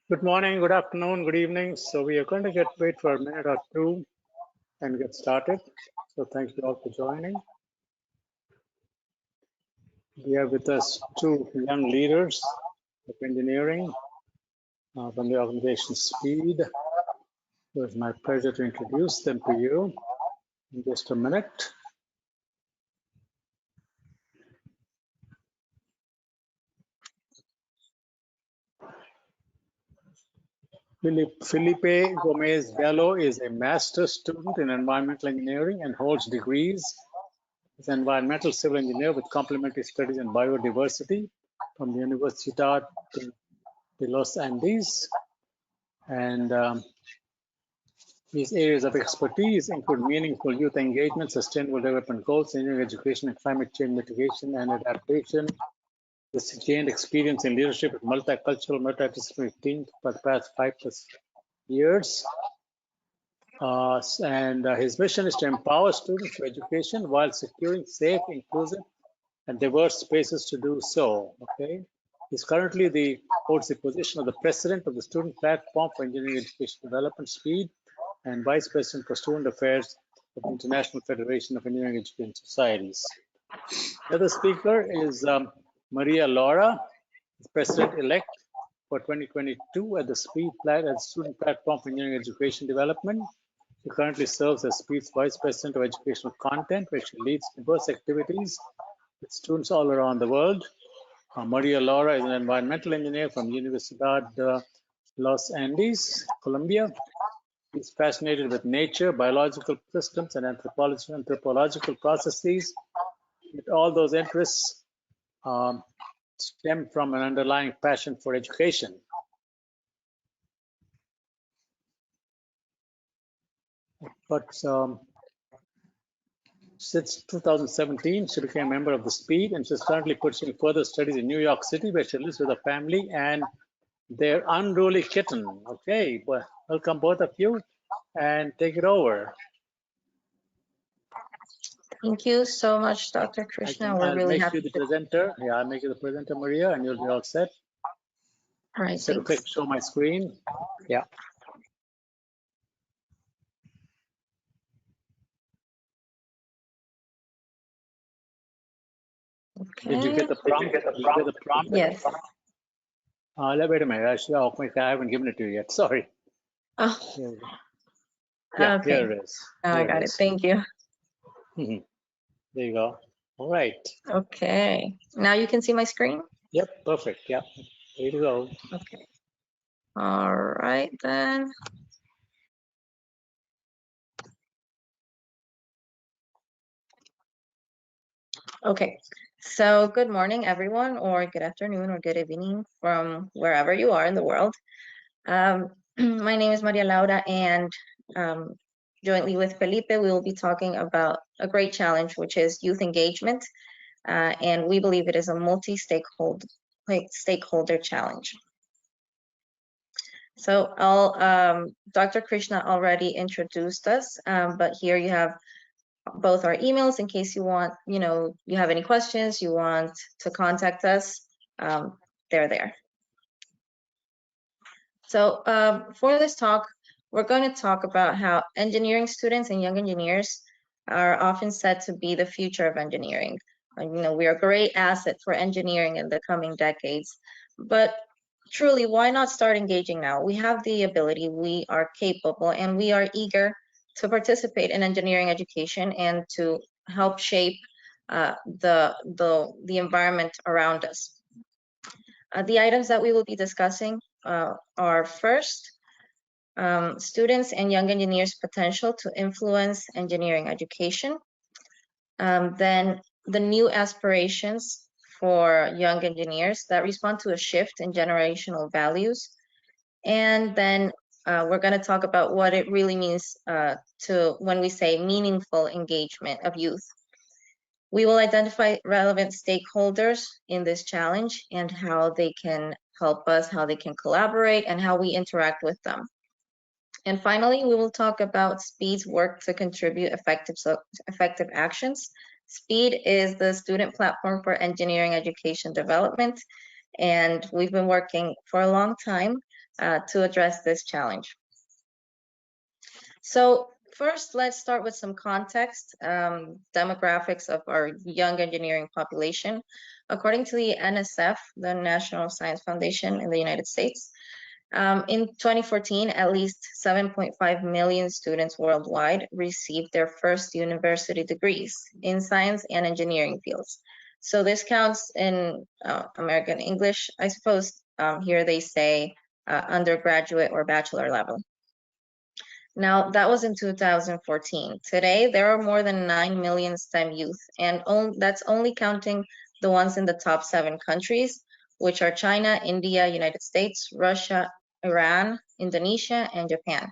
Good morning, good afternoon, good evening. So we are going to wait for a minute or two and get started. So thank you all for joining. We have with us two young leaders of engineering from the organization Speed. So it's my pleasure to introduce them to you in just a minute. Felipe Gomez Bello is a master's student in environmental engineering and holds degrees as an environmental civil engineer with complementary studies in biodiversity from the Universidad de los Andes. And these areas of expertise include meaningful youth engagement, sustainable development goals, engineering education, and climate change mitigation and adaptation. This gained experience in leadership with multicultural, multidisciplinary teams for the past 5+ years. His mission is to empower students through education while securing safe, inclusive, and diverse spaces to do so. Okay, he's currently holds the position of the president of the Student Platform for Engineering Education Development, Speed, and vice president for Student Affairs of the International Federation of Engineering Education Societies. The other speaker is Maria Laura, president-elect for 2022 at the Student Platform for Engineering Education Development. She currently serves as Speed's vice president of educational content, where she leads diverse activities with students all around the world. Maria Laura is an environmental engineer from Universidad de los Andes, Colombia. She's fascinated with nature, biological systems, and anthropological processes. With all those interests stem from an underlying passion for education. But since 2017, she became a member of the Speed, and she's currently pursuing further studies in New York City, where she lives with her family and their unruly kitten. Okay, well, welcome both of you, and take it over. Thank you so much, Dr. Krishna. We're really happy. I'll make you the presenter. Yeah, I'll make you the presenter, Maria, and you'll be all set. All right, so click show my screen. Yeah. Okay. Did you get the prompt? Did you get the prompt? Yes. Wait a minute. I haven't given it to you yet. Sorry. Oh. Yeah, okay. Here it is. Now I got it. Thank you. There you go. All right. Okay. Now you can see my screen? Yep, perfect. Yep. There you go. Okay. All right then. Okay. So good morning, everyone, or good afternoon, or good evening from wherever you are in the world. My name is Maria Laura, and jointly with Felipe, we will be talking about a great challenge, which is youth engagement. And we believe it is a multi-stakeholder challenge. So Dr. Krishna already introduced us, but here you have both our emails in case you want, you have any questions, you want to contact us, they're there. So for this talk, we're going to talk about how engineering students and young engineers are often said to be the future of engineering. We are a great asset for engineering in the coming decades, but truly, why not start engaging now? We have the ability, we are capable, and we are eager to participate in engineering education and to help shape the environment around us. The items that we will be discussing are first, students and young engineers' potential to influence engineering education. Then the new aspirations for young engineers that respond to a shift in generational values. And then we're going to talk about what it really means when we say meaningful engagement of youth. We will identify relevant stakeholders in this challenge and how they can help us, how they can collaborate, and how we interact with them. And finally, we will talk about SPEED's work to contribute effective actions. SPEED is the student platform for engineering education development, and we've been working for a long time to address this challenge. So first, let's start with some context, demographics of our young engineering population. According to the NSF, the National Science Foundation in the United States, in 2014, at least 7.5 million students worldwide received their first university degrees in science and engineering fields. So this counts in American English, I suppose. Here they say undergraduate or bachelor level. Now, that was in 2014. Today, there are more than 9 million STEM youth, and that's only counting the ones in the top 7 countries, which are China, India, United States, Russia, Iran, Indonesia, and Japan.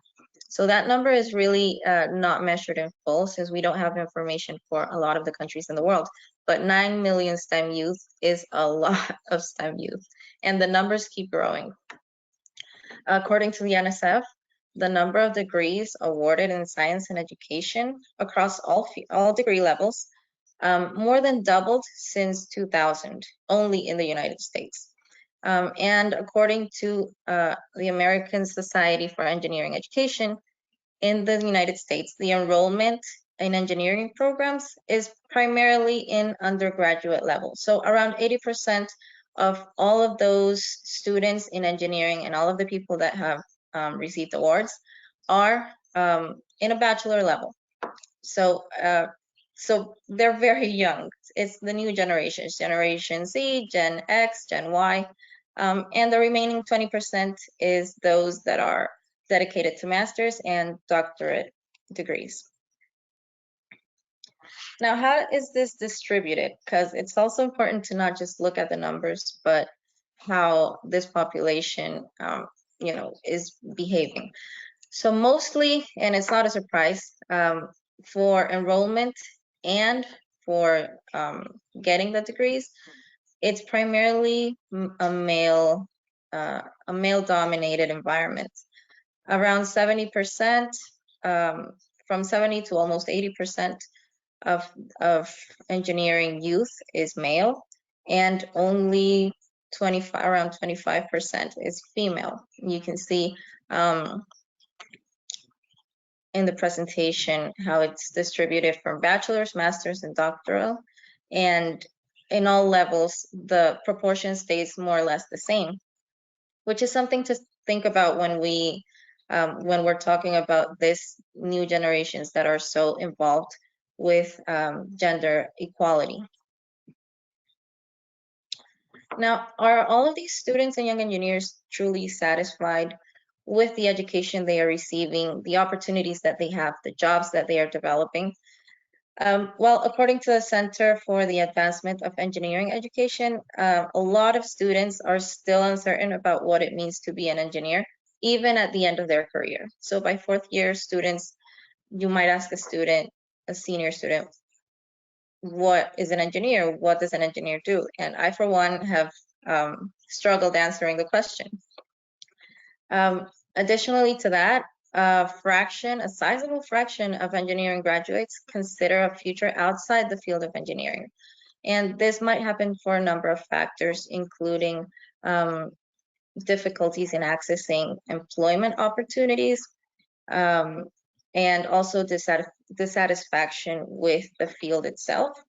So that number is really not measured in full, since we don't have information for a lot of the countries in the world. But 9 million STEM youth is a lot of STEM youth, and the numbers keep growing. According to the NSF, the number of degrees awarded in science and education across all degree levels more than doubled since 2000, only in the United States. And according to the American Society for Engineering Education, in the United States, the enrollment in engineering programs is primarily in undergraduate level. So around 80% of all of those students in engineering and all of the people that have received awards are in a bachelor level. So they're very young. It's the new generations, Generation Z, Gen X, Gen Y, and the remaining 20% is those that are dedicated to master's and doctorate degrees. Now, how is this distributed? Because it's also important to not just look at the numbers, but how this population, is behaving. So mostly, and it's not a surprise, for enrollment and for getting the degrees, it's primarily a male-dominated environment. Around 70%, from 70 to almost 80% of engineering youth is male, and only around 25% is female. You can see in the presentation how it's distributed from bachelor's, master's, and doctoral. And in all levels, the proportion stays more or less the same, which is something to think about when we're talking about this new generations that are so involved with gender equality. Now, are all of these students and young engineers truly satisfied with the education they are receiving, the opportunities that they have, the jobs that they are developing? Well, according to the Center for the Advancement of Engineering Education, a lot of students are still uncertain about what it means to be an engineer, even at the end of their career. So by 4th year students, you might ask a senior student, what is an engineer? What does an engineer do? And I, for one, have struggled answering the question. Additionally to that, a sizable fraction of engineering graduates consider a future outside the field of engineering. And this might happen for a number of factors, including difficulties in accessing employment opportunities, and also dissatisfaction with the field itself,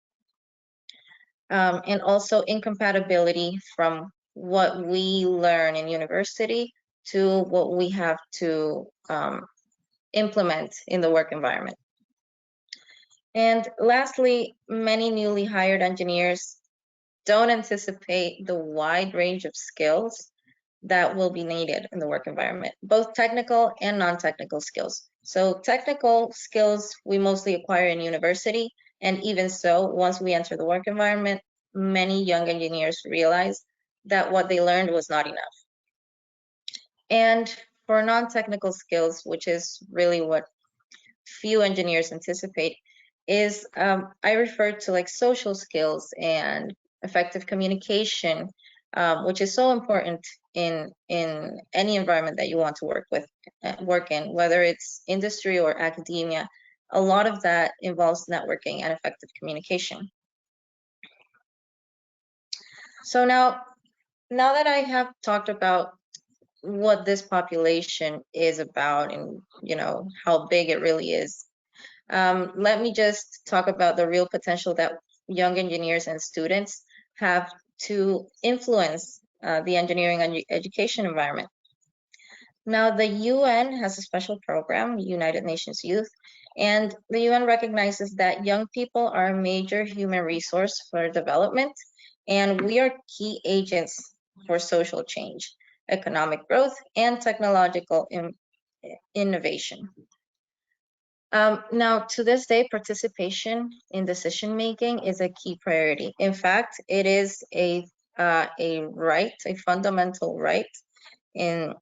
and also incompatibility from what we learn in university to what we have to implement in the work environment. And lastly, many newly hired engineers don't anticipate the wide range of skills that will be needed in the work environment, both technical and non-technical skills. So technical skills we mostly acquire in university, and even so, once we enter the work environment, many young engineers realize that what they learned was not enough. And for non-technical skills, which is really what few engineers anticipate, is I refer to like social skills and effective communication, which is so important in any environment that you want to work in, whether it's industry or academia. A lot of that involves networking and effective communication. So now that I have talked about what this population is about and how big it really is, let me just talk about the real potential that young engineers and students have to influence the engineering and education environment. Now, the UN has a special program, United Nations Youth, and the UN recognizes that young people are a major human resource for development, and we are key agents for social change, economic growth, and technological innovation. Now, to this day, participation in decision-making is a key priority. In fact, it is a right, a fundamental right in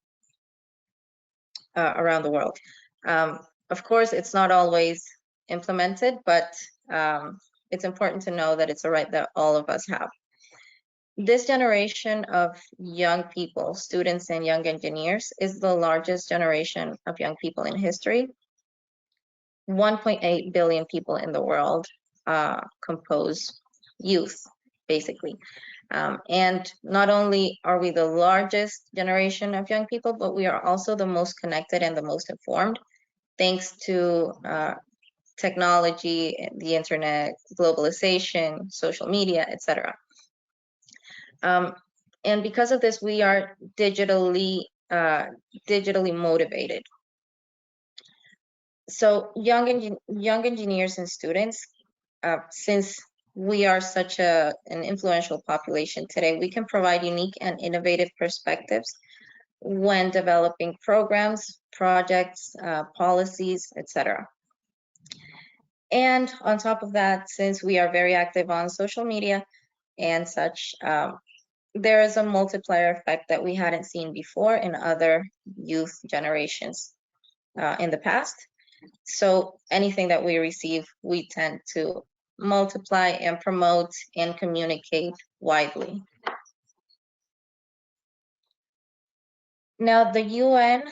around the world. Of course, it's not always implemented, but it's important to know that it's a right that all of us have. This generation of young people, students and young engineers, is the largest generation of young people in history. 1.8 billion people in the world compose youth, basically. And not only are we the largest generation of young people, but we are also the most connected and the most informed, thanks to technology, the internet, globalization, social media, etc. And because of this, we are digitally motivated. So young engineers and students, since we are such an influential population today, we can provide unique and innovative perspectives when developing programs, projects, policies, etc. And on top of that, since we are very active on social media and such, there is a multiplier effect that we hadn't seen before in other youth generations in the past. So anything that we receive, we tend to multiply and promote and communicate widely. Now, the UN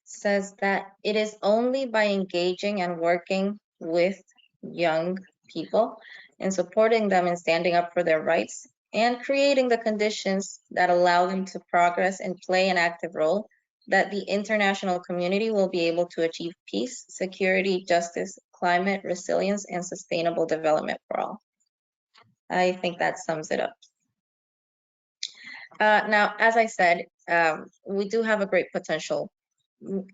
says that it is only by engaging and working with young people and supporting them and standing up for their rights and creating the conditions that allow them to progress and play an active role that the international community will be able to achieve peace, security, justice, climate, resilience, and sustainable development for all. I think that sums it up. Now, as I said, we do have a great potential.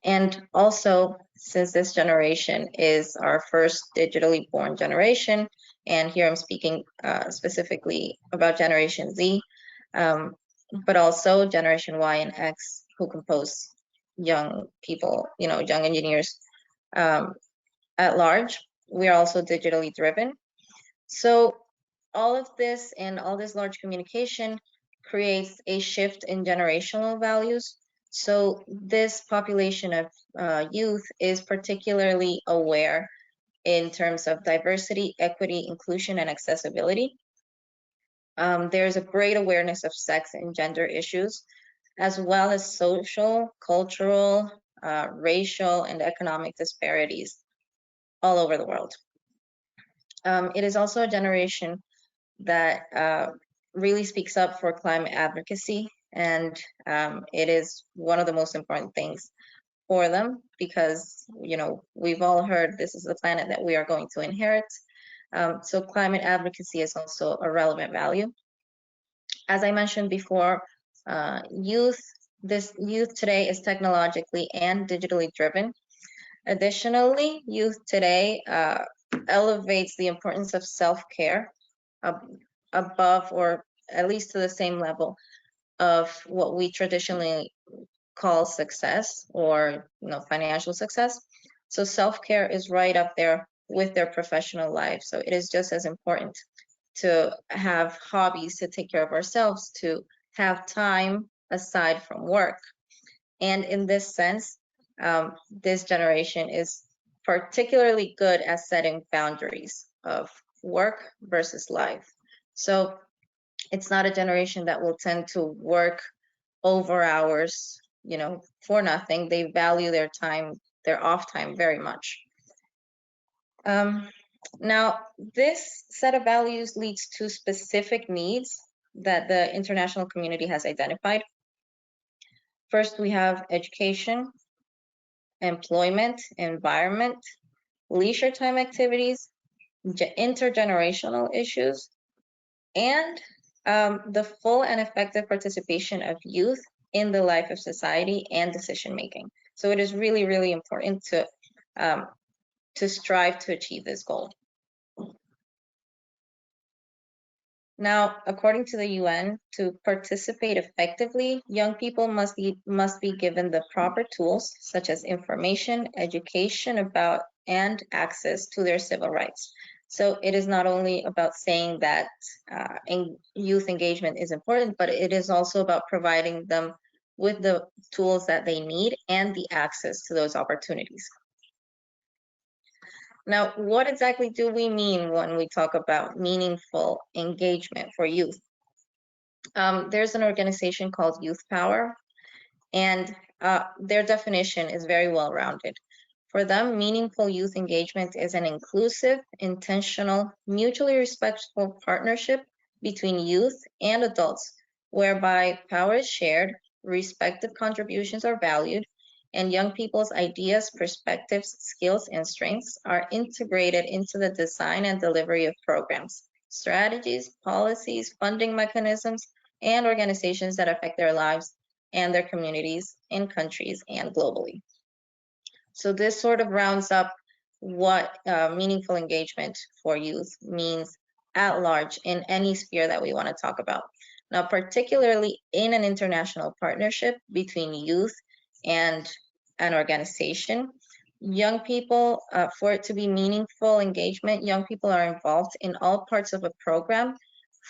And also, since this generation is our first digitally born generation, and here I'm speaking specifically about Generation Z, but also Generation Y and X, who compose young people, young engineers at large. We are also digitally driven. So all of this and all this large communication creates a shift in generational values. So this population of youth is particularly aware in terms of diversity, equity, inclusion, and accessibility. There's a great awareness of sex and gender issues, as well as social, cultural, racial, and economic disparities all over the world. It is also a generation that really speaks up for climate advocacy, and it is one of the most important things for them because, we've all heard this is the planet that we are going to inherit. So climate advocacy is also a relevant value. As I mentioned before, youth today is technologically and digitally driven. Additionally, youth today elevates the importance of self-care above, or at least to the same level of what we traditionally call success, or financial success. So self-care is right up there with their professional life. So it is just as important to have hobbies, to take care of ourselves, to have time aside from work. And in this sense, this generation is particularly good at setting boundaries of work versus life. So it's not a generation that will tend to work over hours, for nothing. They value their time, their off time very much. Now, this set of values leads to specific needs that the international community has identified. First, we have education, employment, environment, leisure time activities, intergenerational issues, and the full and effective participation of youth in the life of society and decision making. So it is really, really important to strive to achieve this goal. Now, according to the UN, to participate effectively, young people must be given the proper tools, such as information, education about, and access to their civil rights. So it is not only about saying that youth engagement is important, but it is also about providing them with the tools that they need and the access to those opportunities. Now, what exactly do we mean when we talk about meaningful engagement for youth? There's an organization called Youth Power, and their definition is very well-rounded. For them, meaningful youth engagement is an inclusive, intentional, mutually respectful partnership between youth and adults, whereby power is shared, respective contributions are valued, and young people's ideas, perspectives, skills, and strengths are integrated into the design and delivery of programs, strategies, policies, funding mechanisms, and organizations that affect their lives and their communities in countries and globally. So this sort of rounds up what meaningful engagement for youth means at large in any sphere that we want to talk about. Now, particularly in an international partnership between youth and an organization, young people, for it to be meaningful engagement, young people are involved in all parts of a program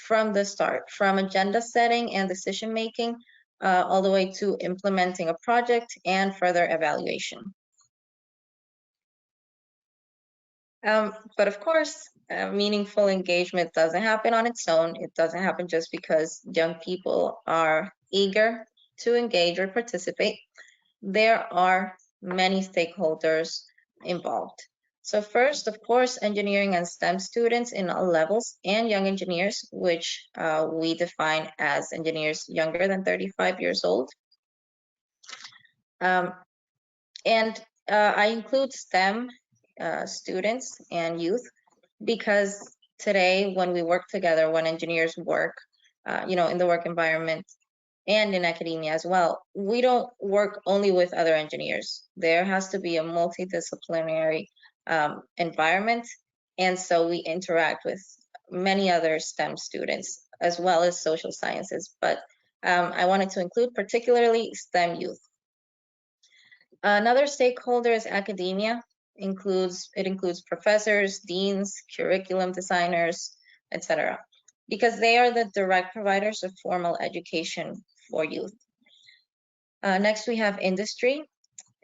from the start, from agenda setting and decision making, all the way to implementing a project and further evaluation. But of course, meaningful engagement doesn't happen on its own. It doesn't happen just because young people are eager to engage or participate. There are many stakeholders involved. So first, of course, engineering and STEM students in all levels and young engineers, which we define as engineers younger than 35 years old. And I include STEM students and youth because today when we work together, when engineers work, in the work environment and in academia as well, we don't work only with other engineers. There has to be a multidisciplinary environment. And so we interact with many other STEM students as well as social sciences. But I wanted to include particularly STEM youth. Another stakeholder is academia. It includes professors, deans, curriculum designers, etc., because they are the direct providers of formal education for youth. Next, we have industry,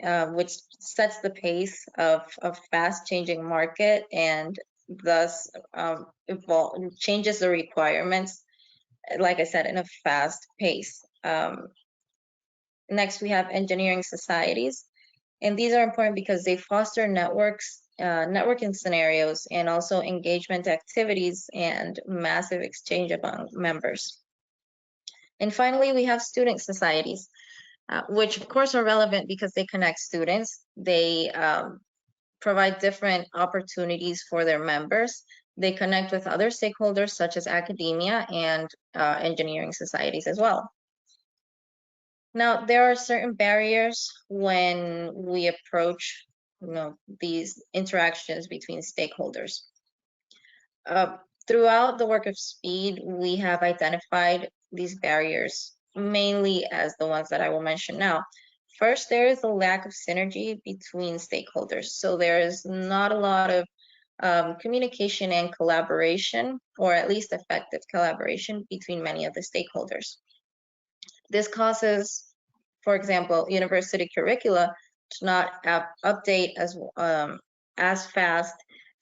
which sets the pace of a fast-changing market and thus changes the requirements, like I said, in a fast pace. Next, we have engineering societies. And these are important because they foster networking scenarios and also engagement activities and massive exchange among members. And finally, we have student societies, which of course are relevant because they connect students. They provide different opportunities for their members. They connect with other stakeholders such as academia and engineering societies as well. Now, there are certain barriers when we approach, these interactions between stakeholders. Throughout the work of SPEED, we have identified these barriers, mainly as the ones that I will mention now. First, there is a lack of synergy between stakeholders. So there is not a lot of communication and collaboration, or at least effective collaboration between many of the stakeholders. This causes, for example, university curricula to not update as fast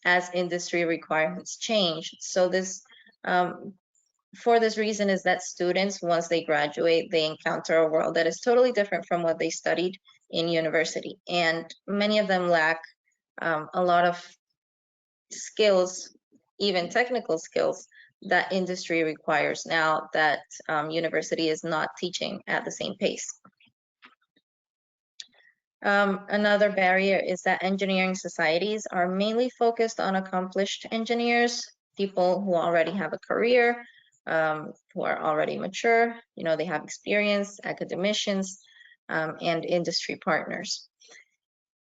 as industry requirements change. So this for this reason is that students, once they graduate, they encounter a world that is totally different from what they studied in university. And many of them lack a lot of skills, even technical skills, that industry requires now that university is not teaching at the same pace. Another barrier is that engineering societies are mainly focused on accomplished engineers, people who already have a career, who are already mature, they have experience, academicians, and industry partners.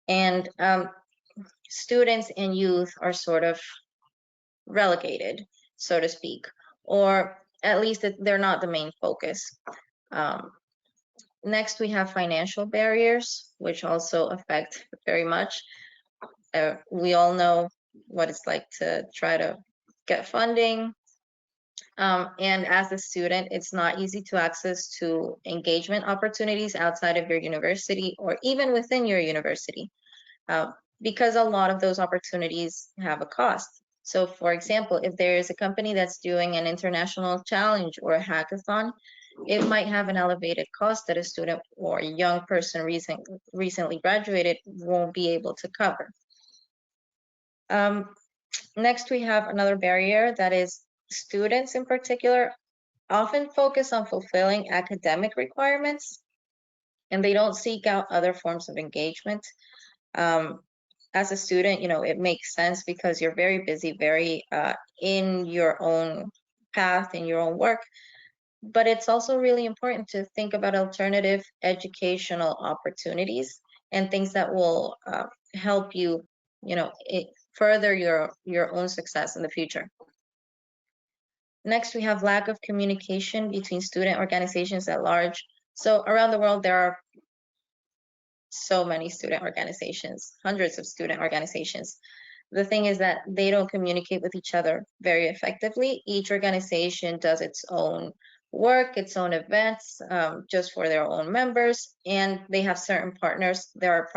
And students and youth are sort of relegated, so to speak, or at least they're not the main focus. Next, we have financial barriers, which also affect very much. We all know what it's like to try to get funding. And as a student, it's not easy to access to engagement opportunities outside of your university or even within your university, because a lot of those opportunities have a cost. So for example, if there is a company that's doing an international challenge or a hackathon, it might have an elevated cost that a student or a young person recently graduated won't be able to cover. Next, we have another barrier that is students in particular often focus on fulfilling academic requirements, and they don't seek out other forms of engagement. As a student, it makes sense because you're very busy, very in your own path, in your own work. But it's also really important to think about alternative educational opportunities and things that will help you, further your own success in the future. Next, we have lack of communication between student organizations at large. So around the world, there are so many student organizations, hundreds of student organizations. The thing is that they don't communicate with each other very effectively. Each organization does its own work, its own events, just for their own members, and they have certain partners. There are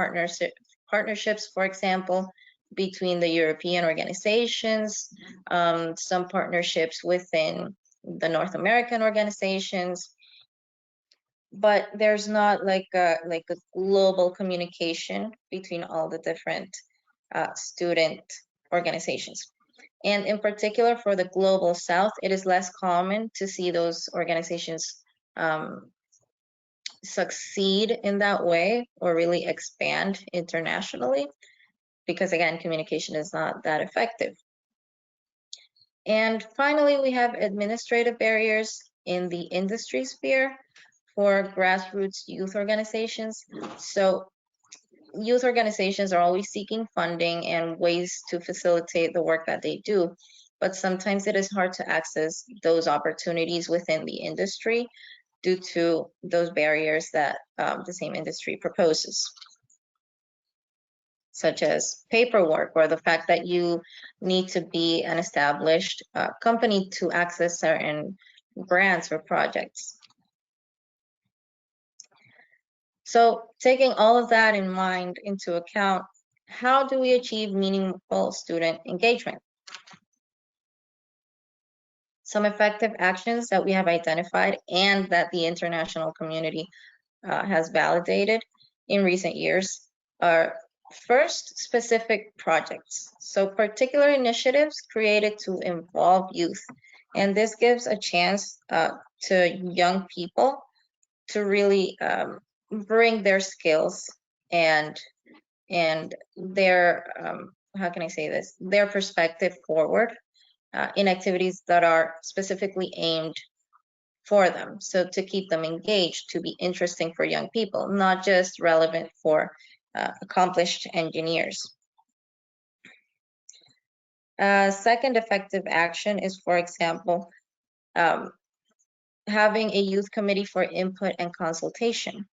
partnerships, for example, between the European organizations, some partnerships within the North American organizations, but there's not like a global communication between all the different student organizations. And in particular for the global south, it is less common to see those organizations succeed in that way or really expand internationally, because again, communication is not that effective. And finally, we have administrative barriers in the industry sphere for grassroots youth organizations. So youth organizations are always seeking funding and ways to facilitate the work that they do, but sometimes it is hard to access those opportunities within the industry due to those barriers that the same industry proposes, such as paperwork or the fact that you need to be an established company to access certain grants or projects. So taking all of that in mind into account, how do we achieve meaningful student engagement? Some effective actions that we have identified and that the international community has validated in recent years are first, specific projects. So particular initiatives created to involve youth. And this gives a chance to young people to really bring their skills and their how can I say this, their perspective forward in activities that are specifically aimed for them. So to keep them engaged, to be interesting for young people, not just relevant for accomplished engineers. Second effective action is, for example, having a youth committee for input and consultation.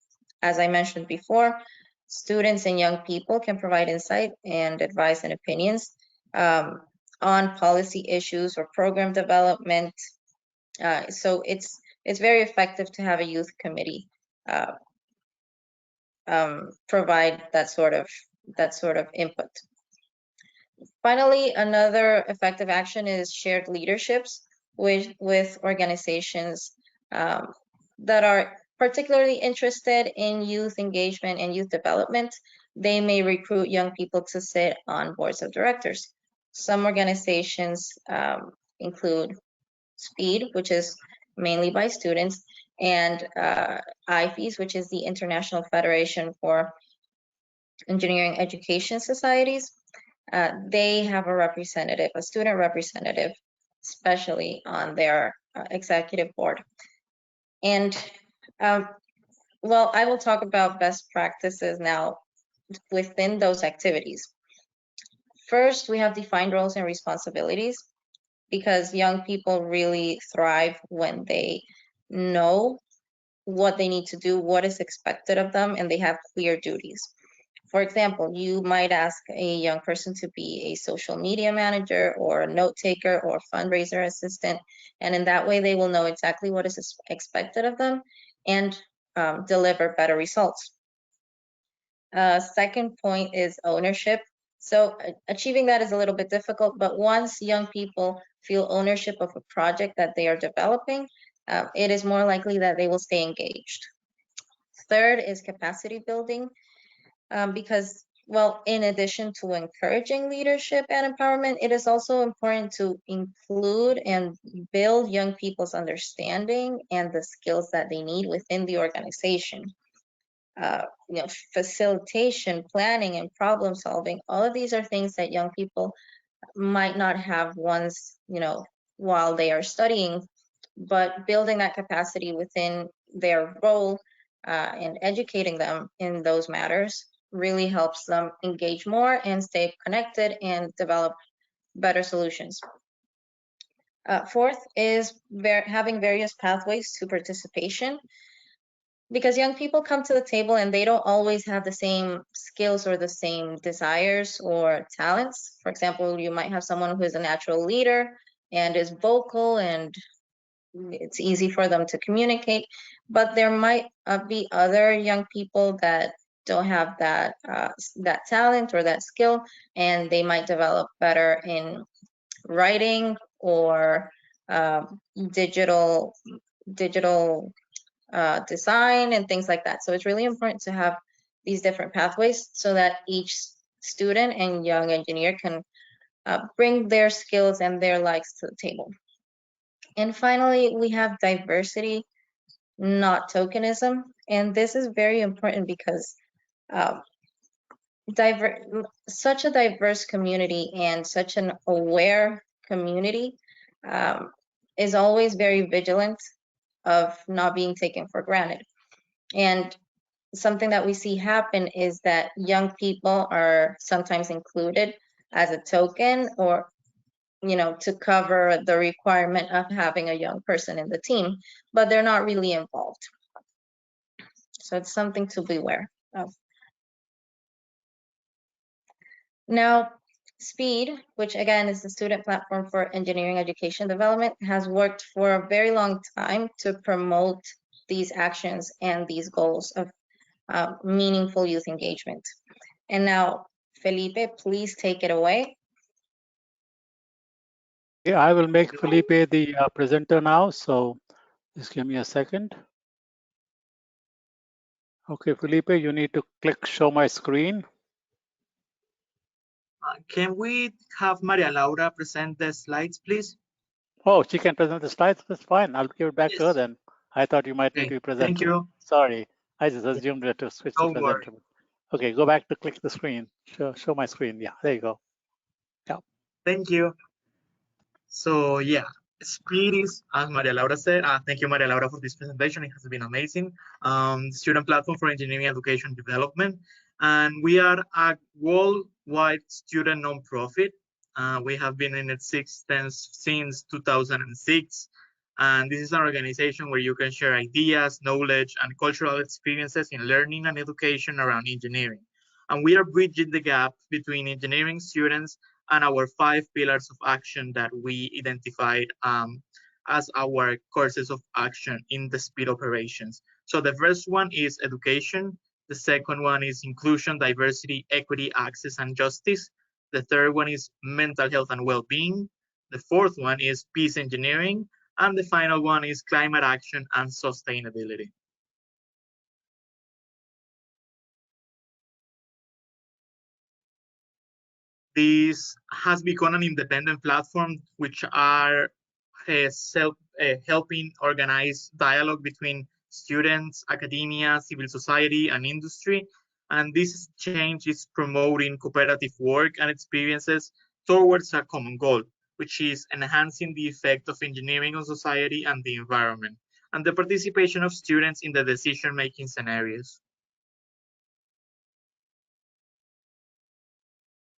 As I mentioned before, students and young people can provide insight and advice and opinions on policy issues or program development. So it's very effective to have a youth committee provide that sort of input. Finally, another effective action is shared leaderships. with organizations that are particularly interested in youth engagement and youth development. They may recruit young people to sit on boards of directors. Some organizations include SPEED, which is mainly by students, and IFES, which is the International Federation for Engineering Education Societies. They have a representative, a student representative, especially on their executive board. And well, I will talk about best practices now within those activities. First, we have defined roles and responsibilities, because young people really thrive when they know what they need to do, what is expected of them, and they have clear duties. For example, you might ask a young person to be a social media manager or a note taker or fundraiser assistant, and in that way they will know exactly what is expected of them and deliver better results. Second point is ownership. So achieving that is a little bit difficult, but once young people feel ownership of a project that they are developing, it is more likely that they will stay engaged. Third is capacity building, because, well, in addition to encouraging leadership and empowerment, it is also important to include and build young people's understanding and the skills that they need within the organization. Facilitation, planning, and problem solving, all of these are things that young people might not have once, while they are studying, but building that capacity within their role and educating them in those matters really helps them engage more and stay connected and develop better solutions. Fourth is having various pathways to participation, because young people come to the table and they don't always have the same skills or the same desires or talents. For example, you might have someone who is a natural leader and is vocal and it's easy for them to communicate, but there might be other young people that don't have that that talent or that skill, and they might develop better in writing or digital design and things like that. So it's really important to have these different pathways so that each student and young engineer can bring their skills and their likes to the table. And finally, we have diversity, not tokenism. And this is very important because such a diverse community and such an aware community is always very vigilant of not being taken for granted. And something that we see happen is that young people are sometimes included as a token or to cover the requirement of having a young person in the team, but they're not really involved. So it's something to be aware of. Now, SPEED, which again is the Student Platform for Engineering Education Development, has worked for a very long time to promote these actions and these goals of meaningful youth engagement. And now, Felipe, please take it away. Yeah, I will make Felipe the presenter now, so just give me a second. Okay, Felipe, you need to click show my screen. Can we have Maria Laura present the slides, please? Oh, she can present the slides? That's fine. I'll give it back to her Yes. then. I thought you might need to be presenter. Thank you. Sorry, I just assumed that to switch the Don't worry. presenter. Okay, go back to click the screen. Show my screen. Yeah, there you go. Yeah. Thank you. So yeah, SPEED is, as Maria Laura said, thank you, Maria Laura, for this presentation. It has been amazing. Student Platform for Engineering Education Development. And we are a worldwide student nonprofit. We have been in existence since 2006. And this is an organization where you can share ideas, knowledge, and cultural experiences in learning and education around engineering. And we are bridging the gap between engineering students and our 5 pillars of action that we identified as our courses of action in the SPEED operations. So the first one is education. The second one is inclusion, diversity, equity, access, and justice. The third one is mental health and well-being. The fourth one is peace engineering. And the final one is climate action and sustainability. This has become an independent platform which are helping organize dialogue between students, academia, civil society, and industry. And this change is promoting cooperative work and experiences towards a common goal, which is enhancing the effect of engineering on society and the environment, and the participation of students in the decision-making scenarios.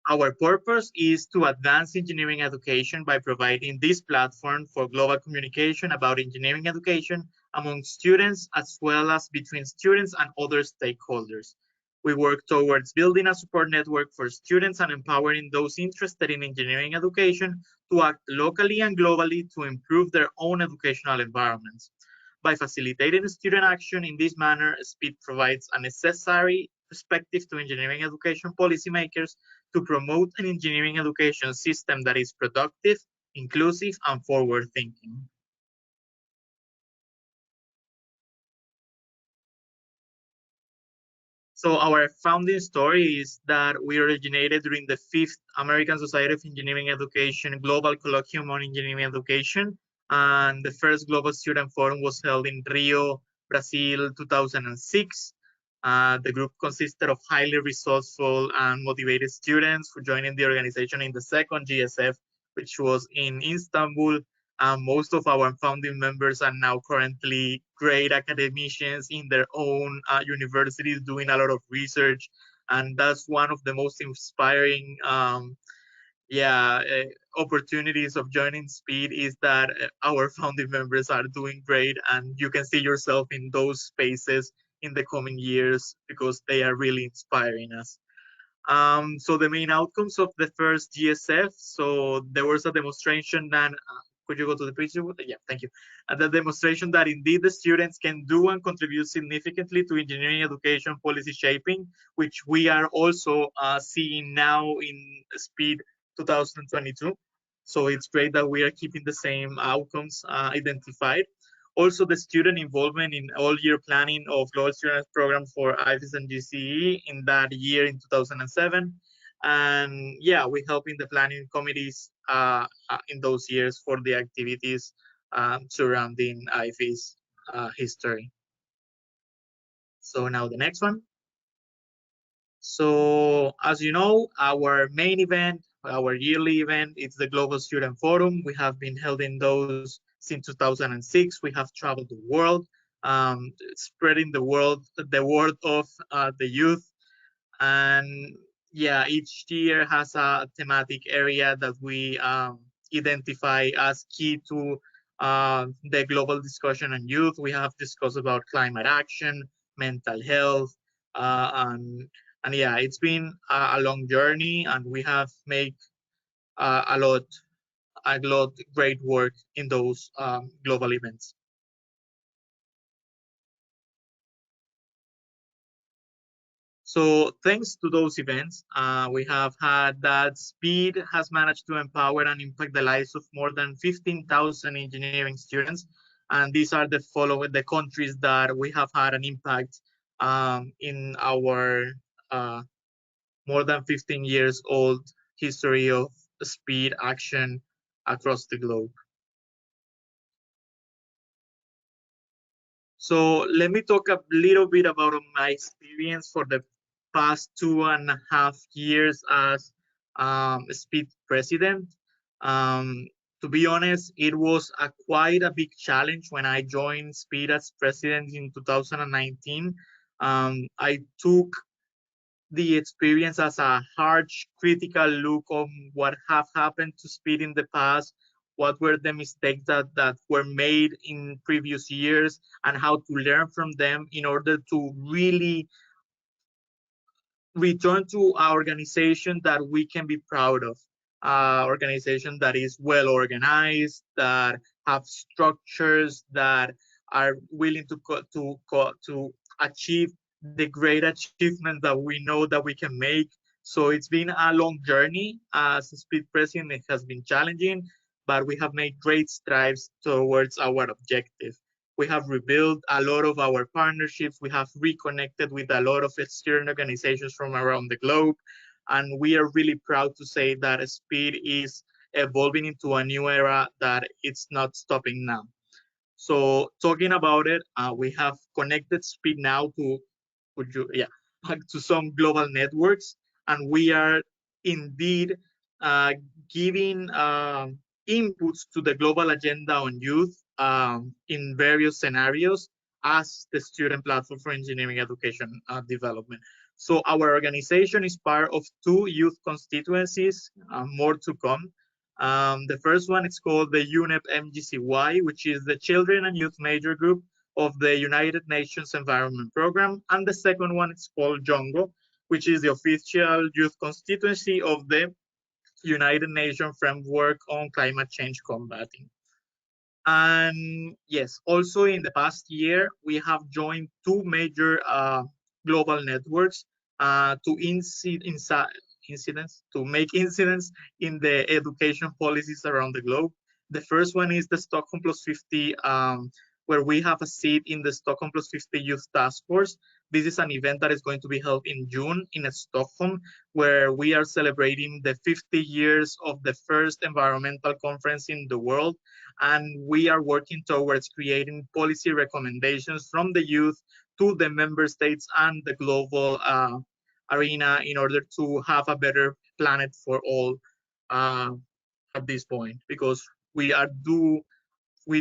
Our purpose is to advance engineering education by providing this platform for global communication about engineering education among students, as well as between students and other stakeholders. We work towards building a support network for students and empowering those interested in engineering education to act locally and globally to improve their own educational environments. By facilitating student action in this manner, SPEED provides a necessary perspective to engineering education policymakers to promote an engineering education system that is productive, inclusive, and forward-thinking. So our founding story is that we originated during the 5th American Society of Engineering Education Global Colloquium on Engineering Education, and the first Global Student Forum was held in Rio, Brazil, 2006. The group consisted of highly resourceful and motivated students who joined the organization in the second GSF, which was in Istanbul. Most of our founding members are now currently great academicians in their own universities doing a lot of research. And that's one of the most inspiring opportunities of joining SPEED, is that our founding members are doing great, and you can see yourself in those spaces in the coming years because they are really inspiring us. So the main outcomes of the first GSF, so there was a demonstration that, could you go to the picture? Yeah, thank you. The demonstration that indeed the students can do and contribute significantly to engineering education policy shaping, which we are also seeing now in SPEED 2022. So it's great that we are keeping the same outcomes identified. Also, the student involvement in all-year planning of global student programs for IFES and GCE in that year in 2007. And yeah, we help in the planning committees in those years for the activities surrounding IFES history. So now the next one. So as you know, our main event, our yearly event, it's the Global Student Forum. We have been holding those since 2006. We have traveled the world, spreading the word of the youth. And yeah, each year has a thematic area that we identify as key to the global discussion on youth. We have discussed about climate action, mental health, and yeah, it's been a long journey, and we have made a lot great work in those global events. So thanks to those events, we have had that SPEED has managed to empower and impact the lives of more than 15,000 engineering students. And these are the countries that we have had an impact in our more than 15 years old history of SPEED action across the globe. So let me talk a little bit about my experience for the past 2.5 years as SPEED president. To be honest, it was quite a big challenge when I joined SPEED as president in 2019. I took the experience as a harsh, critical look on what have happened to SPEED in the past, what were the mistakes that were made in previous years, and how to learn from them in order to really return to an organization that we can be proud of, an organization that is well organized, that have structures, that are willing to achieve the great achievements that we know that we can make. So it's been a long journey as SPEED president. It has been challenging. but we have made great strides towards our objective. We have rebuilt a lot of our partnerships. We have reconnected with a lot of student organizations from around the globe. And we are really proud to say that SPEED is evolving into a new era that it's not stopping now. So talking about it, we have connected SPEED now to, to some global networks, and we are indeed giving inputs to the global agenda on youth in various scenarios as the student platform for engineering education development. So our organization is part of 2 youth constituencies, more to come. The first one is called the UNEP MGCY, which is the Children and Youth Major Group of the United Nations Environment Program. And the second one is called JONGO, which is the official youth constituency of the United Nations Framework on Climate Change Combating. And yes, also in the past year, we have joined 2 major global networks to make incidents in the education policies around the globe. The first one is the Stockholm Plus 50, where we have a seat in the Stockholm Plus 50 Youth Task Force. This is an event that is going to be held in June in Stockholm, where we are celebrating the 50 years of the first environmental conference in the world. And we are working towards creating policy recommendations from the youth to the member states and the global arena in order to have a better planet for all at this point, because we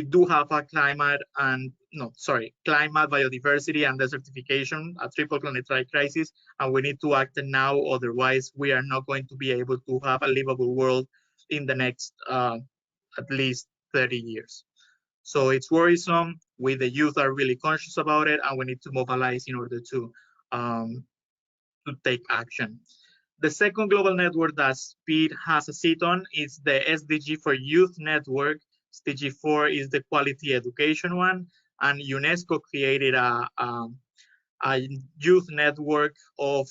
do have a climate, biodiversity and desertification, a triple planetary crisis, and we need to act now, otherwise we are not going to be able to have a livable world in the next at least 30 years. So it's worrisome. We, the youth, are really conscious about it, and we need to mobilize in order to take action. The second global network that SPEED has a seat on is the SDG for Youth Network. SDG 4 is the quality education one, and UNESCO created a youth network of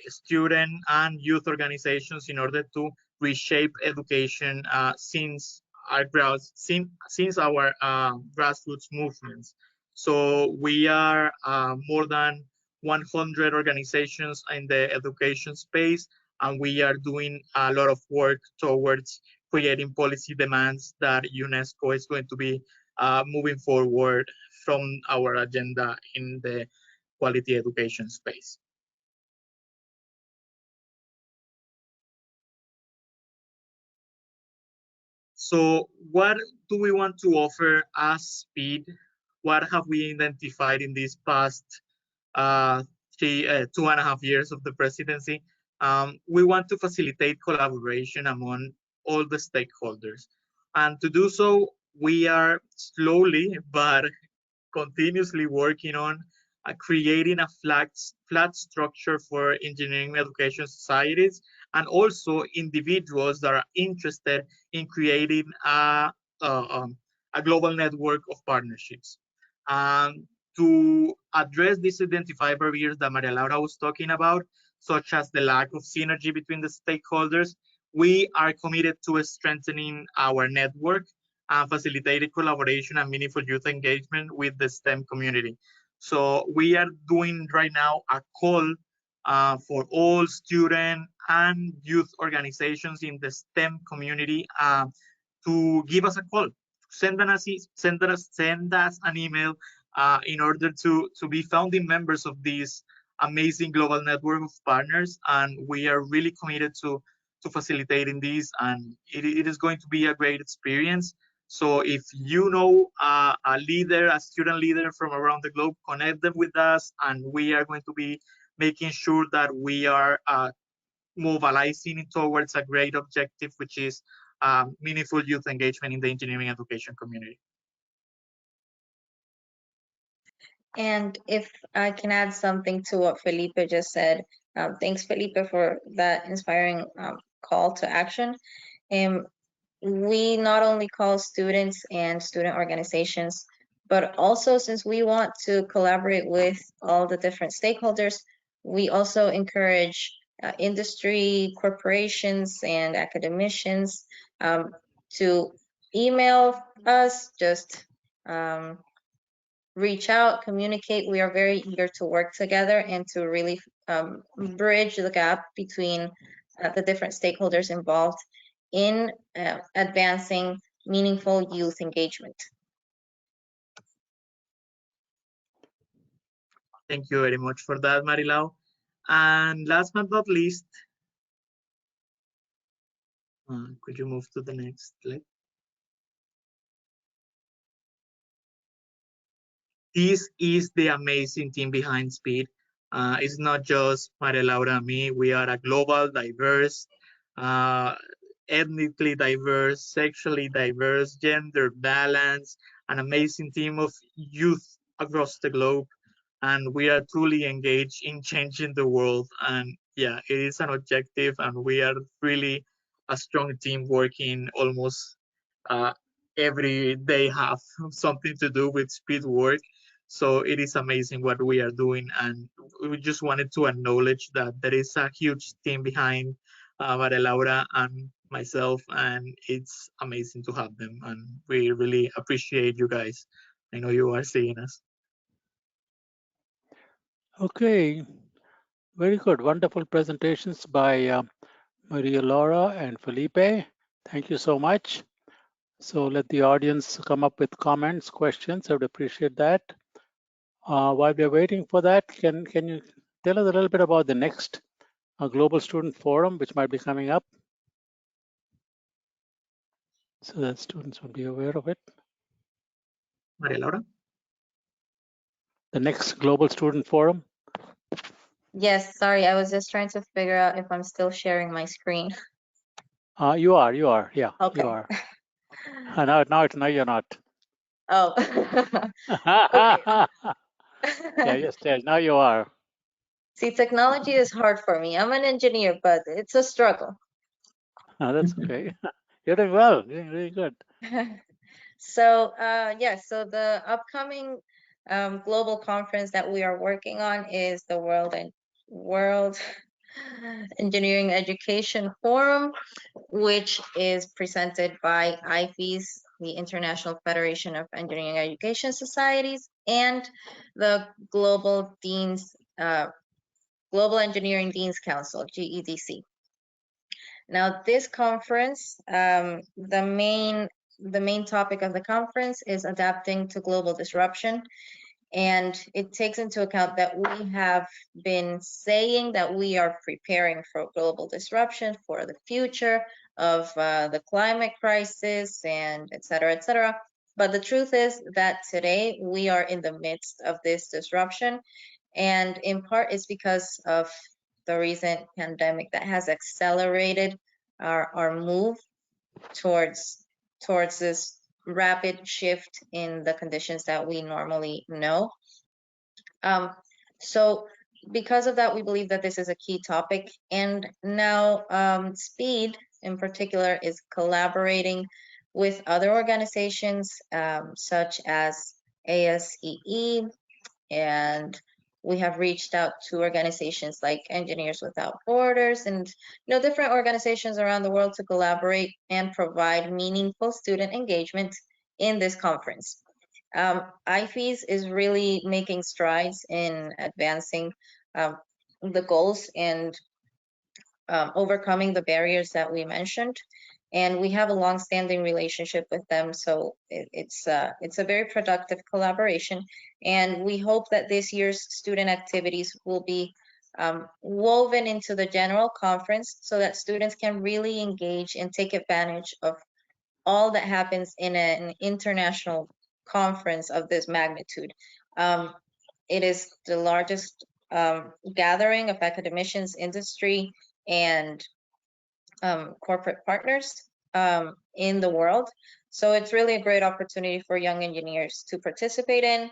student and youth organizations in order to reshape education since our grassroots movements. So we are more than 100 organizations in the education space, and we are doing a lot of work towards creating policy demands that UNESCO is going to be moving forward from our agenda in the quality education space. So what do we want to offer as SPEED? What have we identified in these past 2.5 years of the presidency? We want to facilitate collaboration among all the stakeholders. And to do so, we are slowly but continuously working on creating a flat structure for engineering education societies, and also individuals that are interested in creating a global network of partnerships. To address these identified barriers that Maria Laura was talking about, such as the lack of synergy between the stakeholders, we are committed to strengthening our network and facilitating collaboration and meaningful youth engagement with the STEM community. So we are doing right now a call for all student and youth organizations in the STEM community to give us a call. Send us an email in order to be founding members of this amazing global network of partners, and we are really committed to facilitating this, and it is going to be a great experience. So if you know a leader, a student leader from around the globe, connect them with us, and we are going to be making sure that we are mobilizing towards a great objective, which is meaningful youth engagement in the engineering education community. And if I can add something to what Felipe just said, thanks, Felipe, for that inspiring call to action. We not only call students and student organizations, but also, since we want to collaborate with all the different stakeholders, we also encourage industry, corporations, and academicians to email us, just reach out, communicate. We are very eager to work together and to really bridge the gap between the different stakeholders involved in advancing meaningful youth engagement. Thank you very much for that, Marilau. And last but not least, could you move to the next slide? This is the amazing team behind Speed. It's not just Maria Laura and me. We are a global, diverse, ethnically diverse, sexually diverse, gender balanced, an amazing team of youth across the globe. And we are truly engaged in changing the world. And yeah, it is an objective, and we are really a strong team working almost every day have something to do with speed work. So it is amazing what we are doing, and we just wanted to acknowledge that there is a huge team behind Maria Laura and myself, and it's amazing to have them, and we really appreciate you guys. I know you are seeing us. Okay, very good. Wonderful presentations by Maria Laura and Felipe. Thank you so much. So let the audience come up with comments, questions. I would appreciate that. While we're waiting for that, can you tell us a little bit about the next Global Student Forum, which might be coming up, so that students would be aware of it? Maria Laura? The next Global Student Forum? Yes, sorry, I was just trying to figure out if I'm still sharing my screen. You are, yeah, Okay. you are. Now you're not. Oh, okay. Yeah, yes, now you are. See, technology is hard for me. I'm an engineer, but it's a struggle. That's okay. You're doing well, you're doing really good. So, yes, so the upcoming global conference that we are working on is the World Engineering Education Forum, which is presented by IFES, the International Federation of Engineering Education Societies, and the Global Engineering Deans Council, GEDC. Now, this conference, the main topic of the conference is adapting to global disruption. And it takes into account that we have been saying that we are preparing for global disruption, for the future of the climate crisis, and et cetera, et cetera. But the truth is that today we are in the midst of this disruption. And in part, it's because of the recent pandemic that has accelerated our move towards this rapid shift in the conditions that we normally know. So because of that, we believe that this is a key topic. And now SPEED in particular is collaborating with other organizations such as ASEE, and we have reached out to organizations like Engineers Without Borders and different organizations around the world to collaborate and provide meaningful student engagement in this conference. IFES is really making strides in advancing the goals and overcoming the barriers that we mentioned. And we have a long-standing relationship with them, so it's a very productive collaboration. And we hope that this year's student activities will be woven into the general conference so that students can really engage and take advantage of all that happens in an international conference of this magnitude. It is the largest gathering of academicians, industry, and corporate partners in the world. So it's really a great opportunity for young engineers to participate in.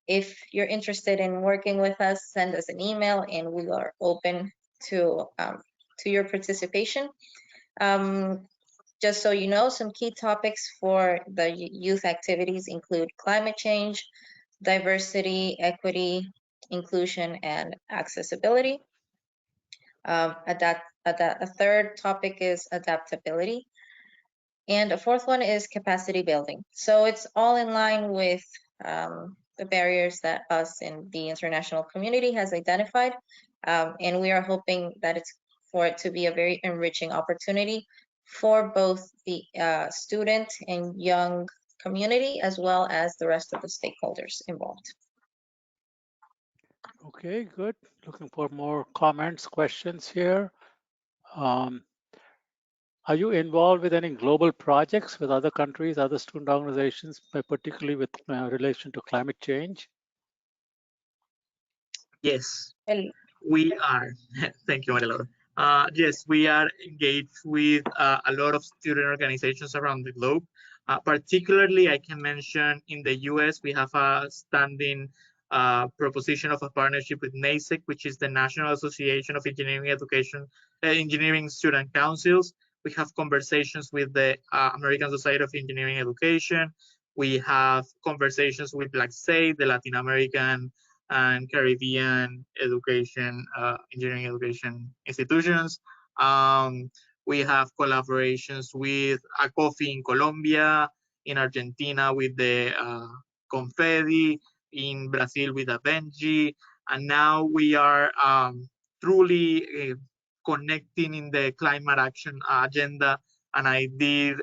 If you're interested in working with us, send us an email and we are open to your participation. Just so you know, some key topics for the youth activities include climate change, diversity, equity, inclusion, and accessibility. A third topic is adaptability. And the fourth one is capacity building. So it's all in line with the barriers that us in the international community has identified. And we are hoping that it's for it to be a very enriching opportunity for both the student and young community, as well as the rest of the stakeholders involved. Okay, good. Looking for more comments, questions here. Are you involved with any global projects with other countries, other student organizations, particularly with relation to climate change? Yes, we are. Thank you, Maria Laura. Yes, we are engaged with a lot of student organizations around the globe. Particularly, I can mention in the US, we have a standing proposition of a partnership with NASEC, which is the National Association of Engineering Education, Engineering Student Councils. We have conversations with the American Society of Engineering Education. We have conversations with, like, say, the Latin American and Caribbean education, engineering education institutions. We have collaborations with a coffee in Colombia, in Argentina with the Confedi, in Brazil with Abenji, and now we are truly connecting in the climate action agenda. And I did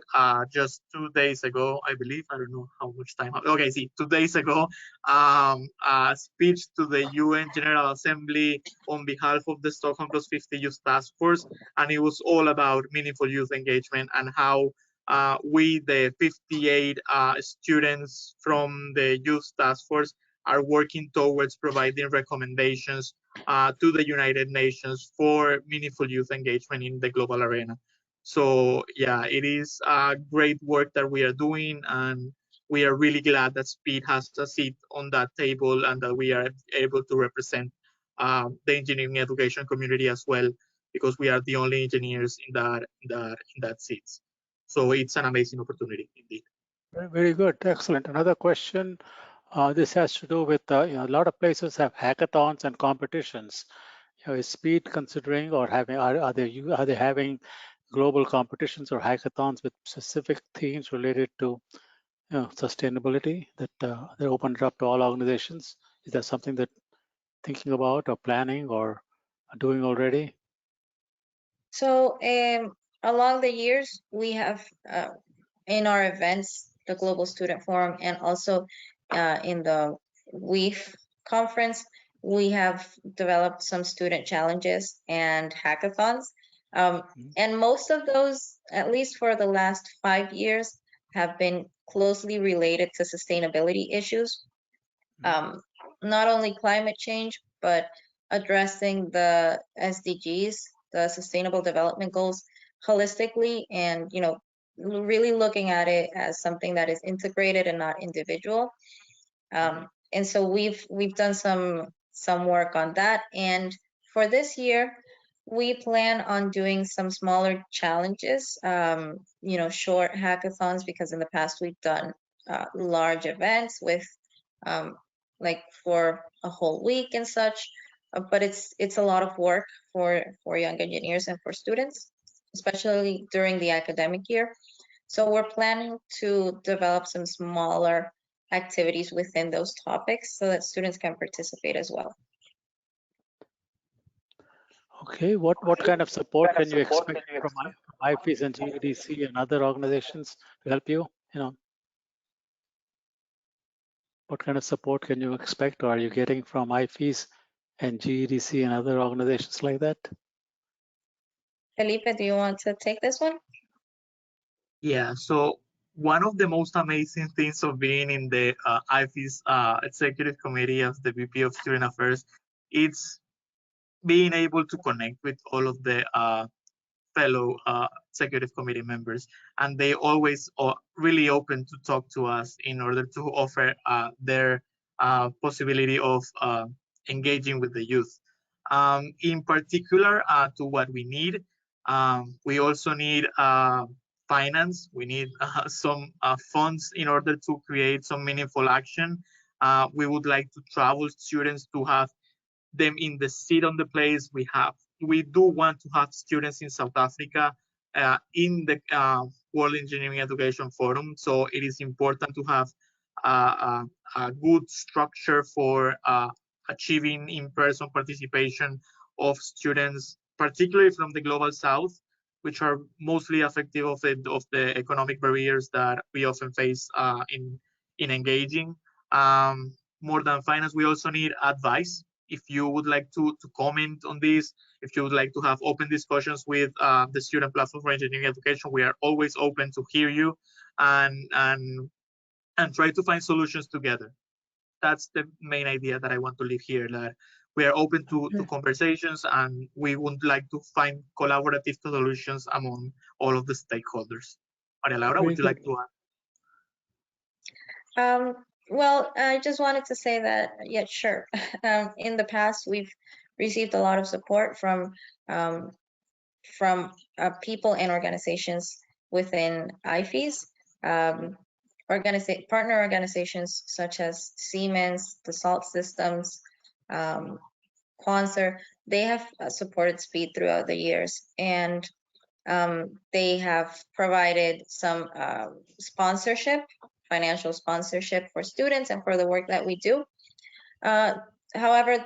just 2 days ago, I believe, I don't know how much time. Okay, see, 2 days ago, a speech to the UN General Assembly on behalf of the Stockholm Plus 50 Youth Task Force, and it was all about meaningful youth engagement and how we, the 58 students from the Youth Task Force, are working towards providing recommendations to the United Nations for meaningful youth engagement in the global arena. So yeah, it is great work that we are doing, and we are really glad that SPEED has a seat on that table and that we are able to represent the engineering education community as well, because we are the only engineers in that seat. So it's an amazing opportunity indeed. Very, very good, excellent. Another question. This has to do with a lot of places have hackathons and competitions. Is SPEED considering or having are they having global competitions or hackathons with specific themes related to sustainability that they're opened up to all organizations? Is that something that thinking about or planning or doing already? So along the years, we have in our events, the Global Student Forum, and also in the WEEF conference, we have developed some student challenges and hackathons. And most of those, at least for the last 5 years, have been closely related to sustainability issues. Not only climate change, but addressing the SDGs, the Sustainable Development Goals, holistically, and really looking at it as something that is integrated and not individual. And so we've done some work on that. And for this year, we plan on doing some smaller challenges, short hackathons, because in the past we've done large events with like for a whole week and such. But it's a lot of work for young engineers and for students, especially during the academic year. So we're planning to develop some smaller activities within those topics so that students can participate as well. Okay, what kind of support can you expect from IFES and GEDC and other organizations to help you? What kind of support can you expect, or are you getting from IFES and GEDC and other organizations like that? Felipe, do you want to take this one? Yeah, so one of the most amazing things of being in the IFES Executive Committee as the VP of Student Affairs, it's being able to connect with all of the fellow executive committee members, and they always are really open to talk to us in order to offer their possibility of engaging with the youth. In particular, to what we need, we also need finance. We need some funds in order to create some meaningful action. We would like to travel students to have them in the seat on the place. We do want to have students in South Africa in the World Engineering Education Forum. So it is important to have a good structure for achieving in-person participation of students, particularly from the Global South, which are mostly affected of the economic barriers that we often face in engaging. More than finance, we also need advice. If you would like to comment on this, if you would like to have open discussions with the Student Platform for Engineering Education, we are always open to hear you and try to find solutions together. That's the main idea that I want to leave here, that we are open to conversations and we would like to find collaborative solutions among all of the stakeholders. Maria Laura, would you like to add? Well, I just wanted to say that, yeah, sure. In the past, we've received a lot of support from people and organizations within IFES. Partner organizations such as Siemens, Dassault Systems, Quanser, they have supported SPEED throughout the years, and they have provided some sponsorship, financial sponsorship for students and for the work that we do. However,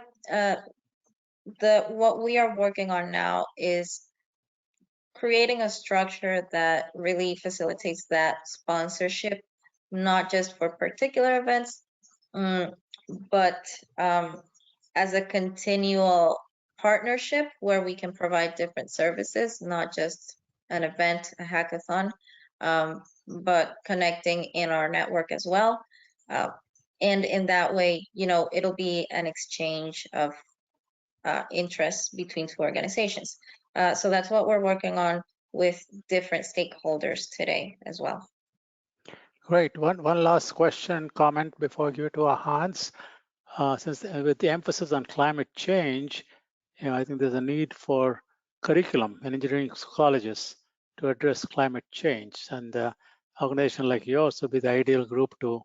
what we are working on now is creating a structure that really facilitates that sponsorship, not just for particular events, but as a continual partnership where we can provide different services, not just an event, a hackathon, but connecting in our network as well. And in that way, it'll be an exchange of interests between two organizations. So that's what we're working on with different stakeholders today as well. Great. One last question, comment before I give it to Hans. Since with the emphasis on climate change, I think there's a need for curriculum in engineering colleges to address climate change, and organization like yours would be the ideal group to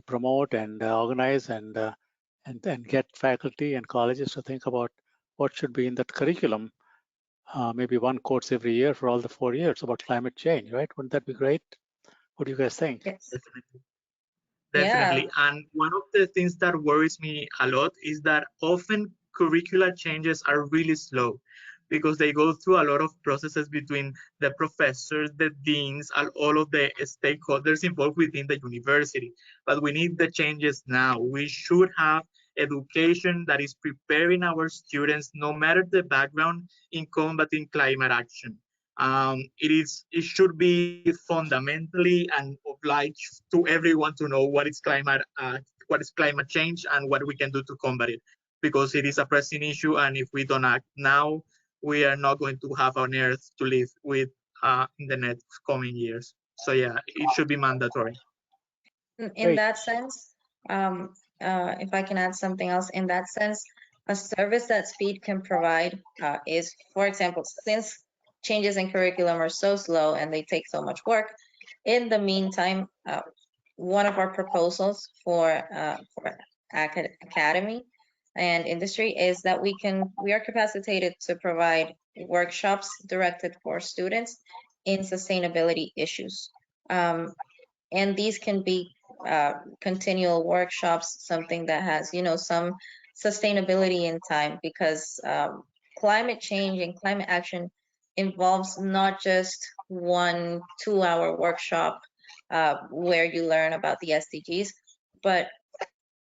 promote and organize and get faculty and colleges to think about what should be in that curriculum. Maybe one course every year for all the 4 years about climate change, right? Wouldn't that be great? What do you guys think? Yes. Definitely. Yeah. And one of the things that worries me a lot is that often curricular changes are really slow because they go through a lot of processes between the professors, the deans, and all of the stakeholders involved within the university. But we need the changes now. We should have education that is preparing our students, no matter the background, in combating climate action. It should be fundamentally and obliged to everyone to know what is climate change and what we can do to combat it, because it is a pressing issue, and if we don't act now, we are not going to have an earth to live with in the next coming years. So yeah, it should be mandatory. In that sense, if I can add something else, in that sense, a service that SPEED can provide is, for example, since changes in curriculum are so slow and they take so much work, in the meantime, one of our proposals for academy and industry is that we are capacitated to provide workshops directed for students in sustainability issues. And these can be continual workshops, something that has, some sustainability in time, because climate change and climate action involves not just 1 2-hour workshop where you learn about the SDGs, but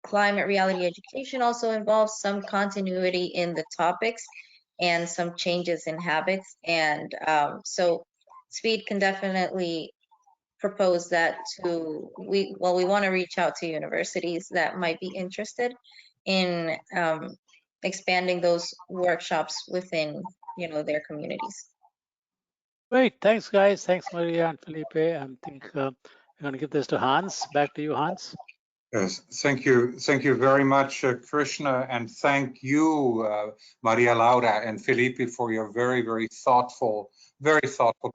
climate reality education also involves some continuity in the topics and some changes in habits. And so SPEED can definitely propose that we want to reach out to universities that might be interested in expanding those workshops within their communities. Great, thanks guys. Thanks Maria and Felipe. I think we're going to give this to Hans. Back to you, Hans. Yes, thank you very much, Krishna, and thank you, Maria Laura and Felipe, for your very thoughtful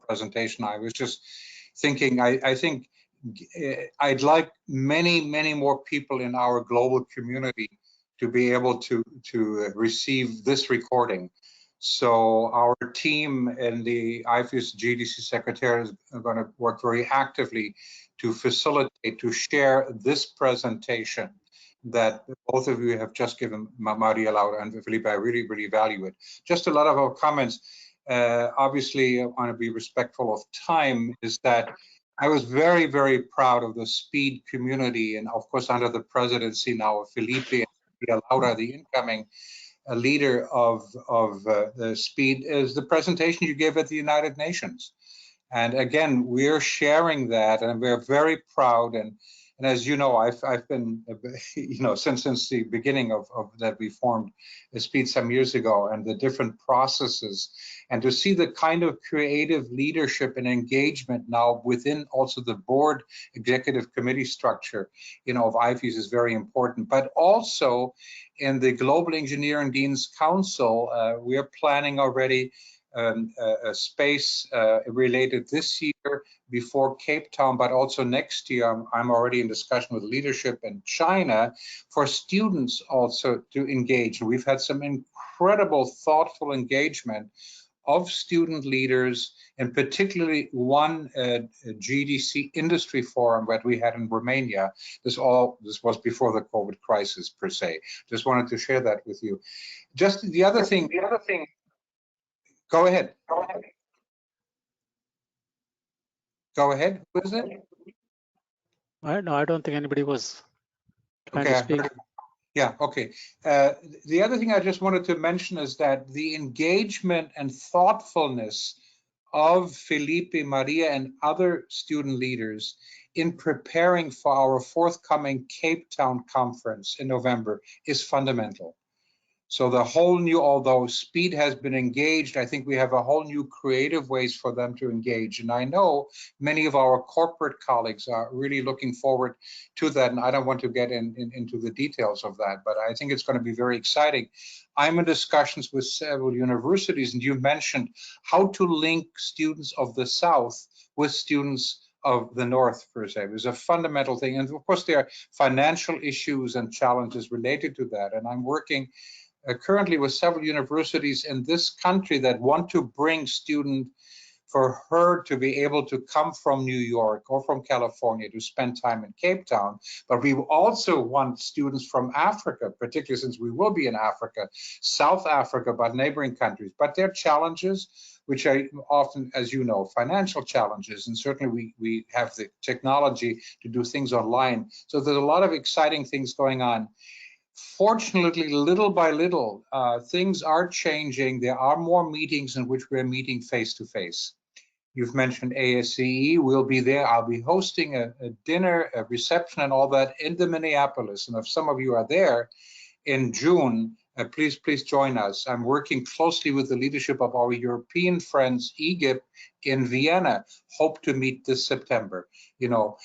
presentation. I was just thinking, I think I'd like many more people in our global community to be able to receive this recording, So our team in the IFES GDC Secretariat is going to work very actively to facilitate, to share this presentation that both of you have just given, Maria Laura and Felipe. I really, really value it. Just a lot of our comments. Obviously, I want to be respectful of time, is that I was very, very proud of the SPEED community, and of course, under the presidency now of Felipe and Maria Laura, the incoming leader of the SPEED, is the presentation you gave at the United Nations. And again, we're sharing that, and we're very proud. And as you know, I've been, you know, since the beginning of that we formed SPEED some years ago, and the different processes, and to see the kind of creative leadership and engagement now within also the board executive committee structure, you know, of IFES is very important. But also in the Global Engineering Deans Council, we are planning already a space related this year before Cape Town, but also next year. I'm already in discussion with leadership in China for students also to engage. We've had some incredible thoughtful engagement of student leaders, and particularly one GDC industry forum that we had in Romania. This was before the COVID crisis per se. Just wanted to share that with you. Just the other thing. Go ahead. Go ahead. Who is it? No, I don't think anybody was trying Okay. to speak. Yeah, okay. The other thing I just wanted to mention is that the engagement and thoughtfulness of Felipe, Maria, and other student leaders in preparing for our forthcoming Cape Town conference in November is fundamental. So the whole new, although SPEED has been engaged, I think we have a whole new creative ways for them to engage. And I know many of our corporate colleagues are really looking forward to that. And I don't want to get into the details of that, but I think it's going to be very exciting. I'm in discussions with several universities, and you mentioned how to link students of the South with students of the North, per se. It was a fundamental thing. And of course, there are financial issues and challenges related to that. And I'm working currently with several universities in this country that want to bring students for her to be able to come from New York or from California to spend time in Cape Town. But we also want students from Africa, particularly since we will be in Africa, South Africa, but neighboring countries. But there are challenges, which are often, as you know, financial challenges. And certainly we have the technology to do things online. So there's a lot of exciting things going on. Fortunately, little by little, things are changing. There are more meetings in which we're meeting face to face. You've mentioned ASCE. We'll be there. I'll be hosting a dinner, a reception, and all that in the Minneapolis. And if some of you are there in June, please join us. I'm working closely with the leadership of our European friends, EGIP, in Vienna. Hope to meet this September. You know,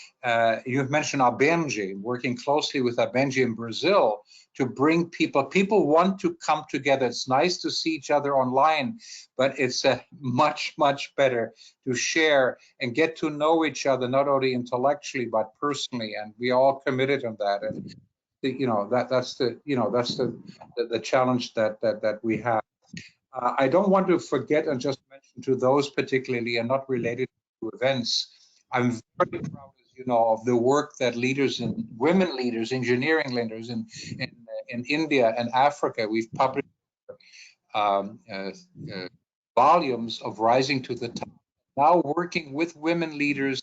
you've mentioned Abenji, working closely with Abenji in Brazil to bring people. People want to come together. It's nice to see each other online, but it's much, much better to share and get to know each other, not only intellectually, but personally. And we all committed on that. And you know, that's the challenge that we have. I don't want to forget and just mention to those particularly and not related to events. I'm very proud, as you know, of the work that leaders and women leaders, engineering leaders in India and Africa. We've published volumes of Rising to the Top. Now working with women leaders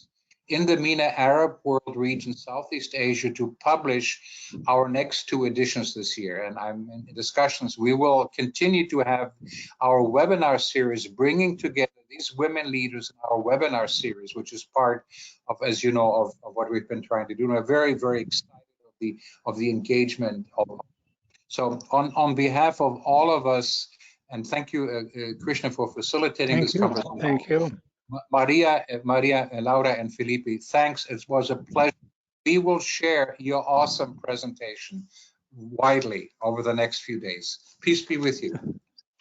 in the MENA Arab world region, Southeast Asia, to publish our next 2 editions this year. And I'm in discussions. We will continue to have our webinar series, bringing together these women leaders in our webinar series, which is part of, as you know, of what we've been trying to do. And we're very, very excited of the engagement. So on behalf of all of us, and thank you, Krishna, for facilitating this conversation. Thank you. Maria, Laura, and Felipe, thanks. It was a pleasure. We will share your awesome presentation widely over the next few days. Peace be with you.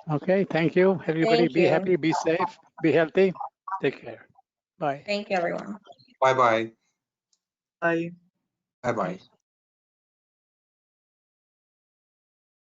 Okay, thank you. Everybody, Thank be you. happy, be safe, be healthy. Take care. Bye. Thank you, everyone. Bye-bye. Bye. Bye-bye.